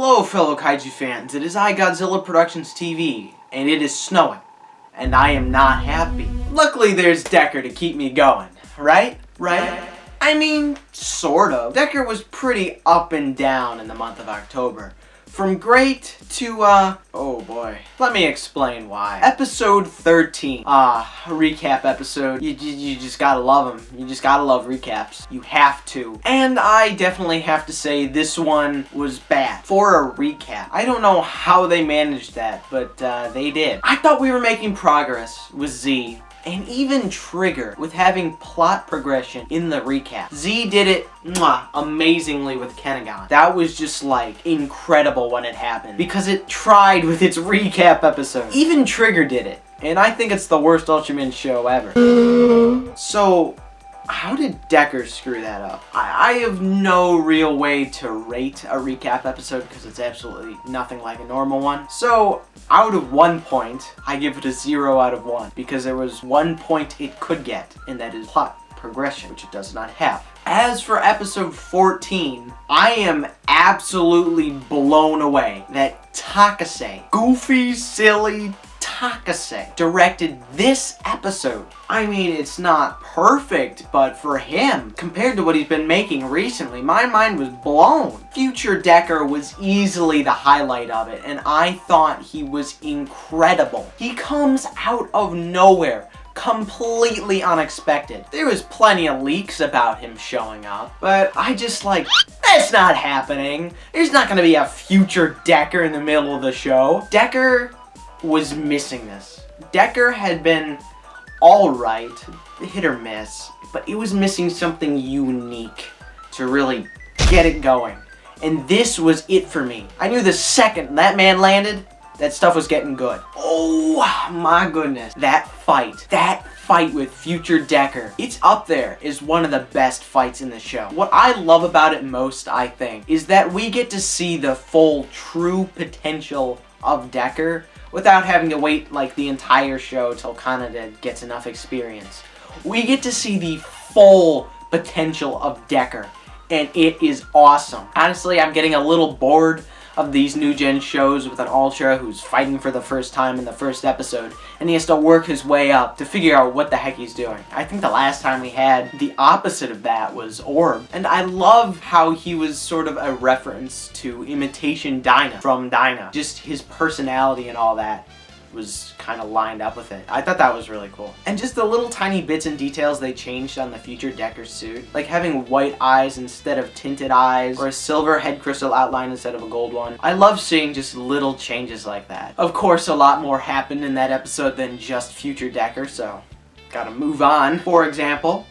Hello fellow kaiju fans, it is I, Godzilla Productions TV, and it is snowing, and I am not happy. Luckily there's Decker to keep me going, right? I mean, sort of. Decker was pretty up and down in the month of October. From great to, oh boy. Let me explain why. Episode 13. A recap episode. You just gotta love them. You just gotta love recaps. You have to. And I definitely have to say this one was bad. For a recap. I don't know how they managed that, but they did. I thought we were making progress with Z. And even Trigger with having plot progression in the recap. Z did it amazingly with Kennegon. That was just like incredible when it happened because it tried with its recap episode. Even Trigger did it. And I think it's the worst Ultraman show ever. So, how did Decker screw that up? I have no real way to rate a recap episode because it's absolutely nothing like a normal one. So, out of 1 point, I give it a 0 out of 1 because there was 1 point it could get, and that is plot progression, which it does not have. As for episode 14, I am absolutely blown away that Takase, goofy, silly Takase, directed this episode. I mean, it's not perfect, but for him, compared to what he's been making recently, my mind was blown. Future Decker was easily the highlight of it, and I thought he was incredible. He comes out of nowhere, completely unexpected. There was plenty of leaks about him showing up, but I just like, that's not happening. There's not gonna be a future Decker in the middle of the show. Decker was missing this. Decker had been alright, hit or miss, but it was missing something unique to really get it going. And this was it for me. I knew the second that man landed, that stuff was getting good. Oh my goodness. That fight with future Decker, it's up there as one of the best fights in the show. What I love about it most, I think, is that we get to see the full true potential of Decker without having to wait like the entire show till Kaneda gets enough experience. We get to see the full potential of Decker, and it is awesome. Honestly, I'm getting a little bored of these new gen shows with an Ultra who's fighting for the first time in the first episode, and he has to work his way up to figure out what the heck he's doing. I think the last time we had the opposite of that was Orb, and I love how he was sort of a reference to Imitation Dyna from Dyna. Just his personality and all that was kind of lined up with it. I thought that was really cool. And just the little tiny bits and details they changed on the future Decker suit, like having white eyes instead of tinted eyes, or a silver head crystal outline instead of a gold one. I love seeing just little changes like that. Of course, a lot more happened in that episode than just future Decker, so gotta move on. For example,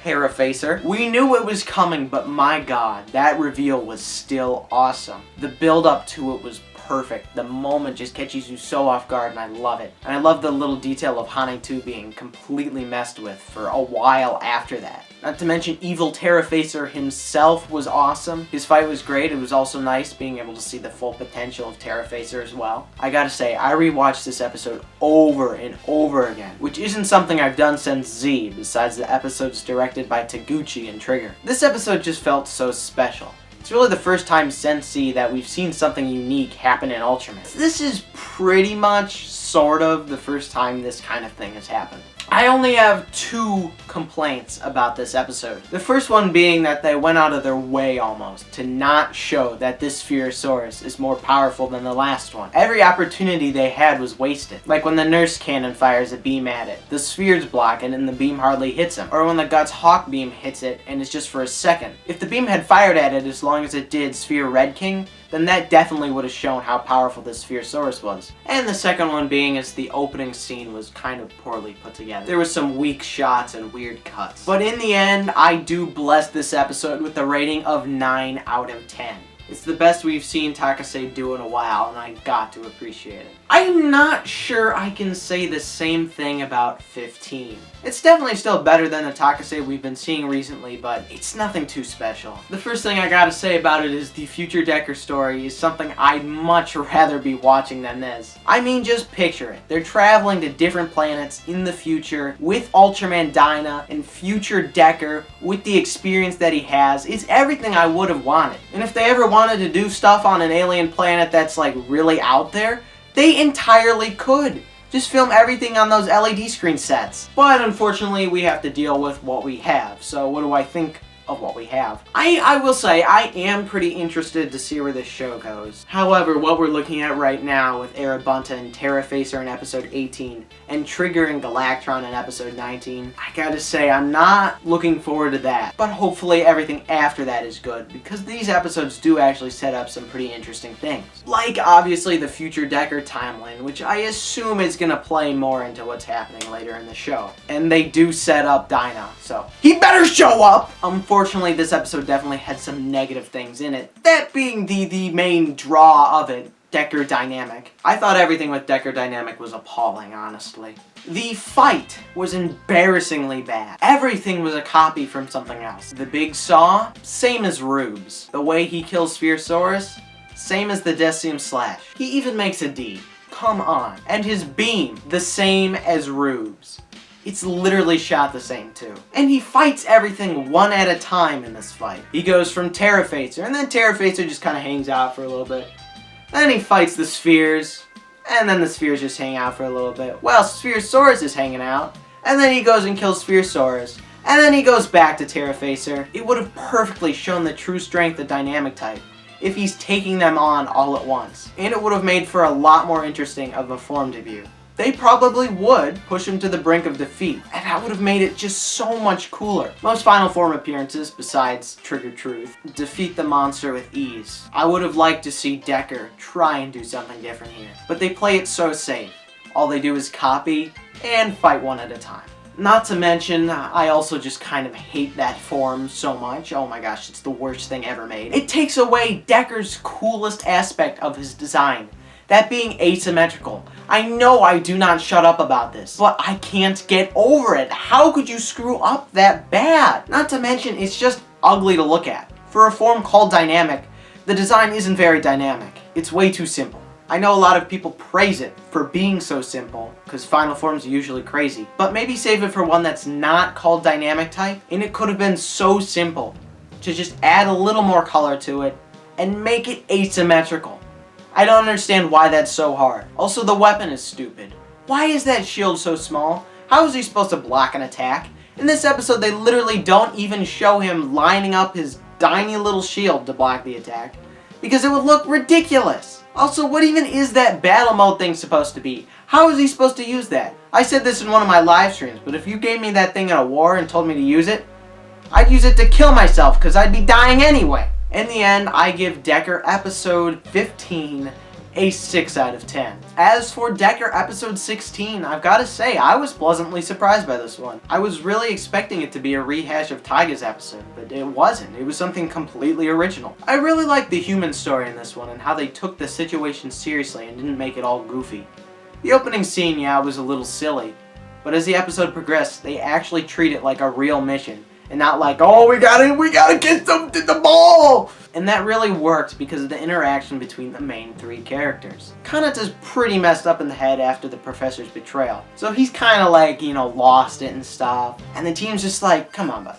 Terrafacer. We knew it was coming, but my god, that reveal was still awesome. The build up to it was perfect. The moment just catches you so off guard, and I love it. And I love the little detail of Hane 2 being completely messed with for a while after that. Not to mention evil Terrafacer himself was awesome. His fight was great. It was also nice being able to see the full potential of Terrafacer as well. I gotta say, I rewatched this episode over and over again, which isn't something I've done since Z, besides the episodes directed by Taguchi and Trigger. This episode just felt so special. It's really the first time since Z that we've seen something unique happen in Ultraman. This is pretty much, sort of, the first time this kind of thing has happened. I only have 2 complaints about this episode. The first one being that they went out of their way almost to not show that this Spherosaurus is more powerful than the last one. Every opportunity they had was wasted. Like when the nurse cannon fires a beam at it, the spheres block it and the beam hardly hits him. Or when the Guts Hawk beam hits it and it's just for a second. If the beam had fired at it as long as it did Sphere Red King, then that definitely would have shown how powerful this Spherosaurus was. And the second one being is the opening scene was kind of poorly put together. There was some weak shots and weird cuts. But in the end, I do bless this episode with a rating of 9 out of 10. It's the best we've seen Takase do in a while, and I got to appreciate it. I'm not sure I can say the same thing about 15. It's definitely still better than the Takase we've been seeing recently, but it's nothing too special. The first thing I gotta say about it is the future Decker story is something I'd much rather be watching than this. I mean, just picture it. They're traveling to different planets in the future with Ultraman Dyna and future Decker with the experience that he has. It's everything I would have wanted. And if they ever wanted to do stuff on an alien planet that's like really out there, they entirely could. Just film everything on those LED screen sets. But unfortunately, we have to deal with what we have. So what do I think of what we have? I will say I am pretty interested to see where this show goes. However, what we're looking at right now with Erebunta and Terrafacer in episode 18 and Trigger and Galactron in episode 19, I gotta say I'm not looking forward to that. But hopefully everything after that is good, because these episodes do actually set up some pretty interesting things. Like obviously the future Decker timeline, which I assume is gonna play more into what's happening later in the show. And they do set up Dinah, so he better show up! Unfortunately, this episode definitely had some negative things in it. That being the main draw of it, Decker Dynamic. I thought everything with Decker Dynamic was appalling, honestly. The fight was embarrassingly bad. Everything was a copy from something else. The big saw, same as Rube's. The way he kills Spherosaurus, same as the Decium Slash. He even makes a D. Come on. And his beam, the same as Rube's. It's literally shot the same too. And he fights everything one at a time in this fight. He goes from Terrafacer, and then Terrafacer just kind of hangs out for a little bit. Then he fights the spheres, and then the spheres just hang out for a little bit. Well, Spherosaurus is hanging out, and then he goes and kills Spherosaurus, and then he goes back to Terrafacer. It would have perfectly shown the true strength of Dynamic Type if he's taking them on all at once. And it would have made for a lot more interesting of a form debut. They probably would push him to the brink of defeat, and that would have made it just so much cooler. Most Final Form appearances, besides Trigger Truth, defeat the monster with ease. I would have liked to see Decker try and do something different here, but they play it so safe. All they do is copy and fight one at a time. Not to mention, I also just kind of hate that form so much. Oh my gosh, it's the worst thing ever made. It takes away Decker's coolest aspect of his design. That being asymmetrical. I know I do not shut up about this, but I can't get over it. How could you screw up that bad? Not to mention, it's just ugly to look at. For a form called dynamic, the design isn't very dynamic. It's way too simple. I know a lot of people praise it for being so simple, because final forms are usually crazy, but maybe save it for one that's not called dynamic type, and it could have been so simple to just add a little more color to it and make it asymmetrical. I don't understand why that's so hard. Also, the weapon is stupid. Why is that shield so small? How is he supposed to block an attack? In this episode, they literally don't even show him lining up his tiny little shield to block the attack, because it would look ridiculous. Also, what even is that battle mode thing supposed to be? How is he supposed to use that? I said this in one of my live streams, but if you gave me that thing in a war and told me to use it, I'd use it to kill myself, because I'd be dying anyway. In the end, I give Decker episode 15 a 6 out of 10. As for Decker episode 16, I've got to say, I was pleasantly surprised by this one. I was really expecting it to be a rehash of Taiga's episode, but it wasn't. It was something completely original. I really liked the human story in this one and how they took the situation seriously and didn't make it all goofy. The opening scene, yeah, was a little silly, but as the episode progressed, they actually treat it like a real mission. And not like, oh, we gotta get them to the ball! And that really worked because of the interaction between the main three characters. Kanata's pretty messed up in the head after the professor's betrayal. So he's kinda like, lost it and stuff. And the team's just like, come on, bud.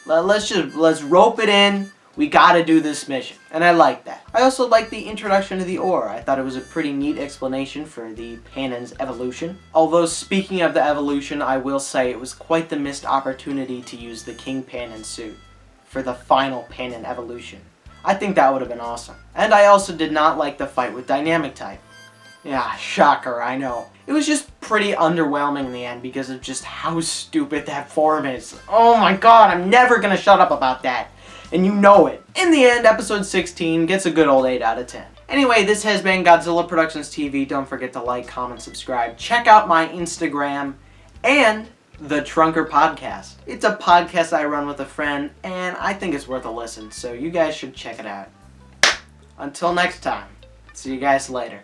Let's rope it in. We gotta do this mission. And I like that. I also like the introduction of the ore. I thought it was a pretty neat explanation for the Panon's evolution. Although speaking of the evolution, I will say it was quite the missed opportunity to use the King Panon suit for the final Panon evolution. I think that would have been awesome. And I also did not like the fight with Dynamic Type. Yeah, shocker, I know. It was just pretty underwhelming in the end because of just how stupid that form is. Oh my god, I'm never gonna shut up about that. And you know it. In the end, episode 16 gets a good old 8 out of 10. Anyway, this has been Godzilla Productions TV. Don't forget to like, comment, subscribe. Check out my Instagram and the Trunker Podcast. It's a podcast I run with a friend, and I think it's worth a listen, so you guys should check it out. Until next time, see you guys later.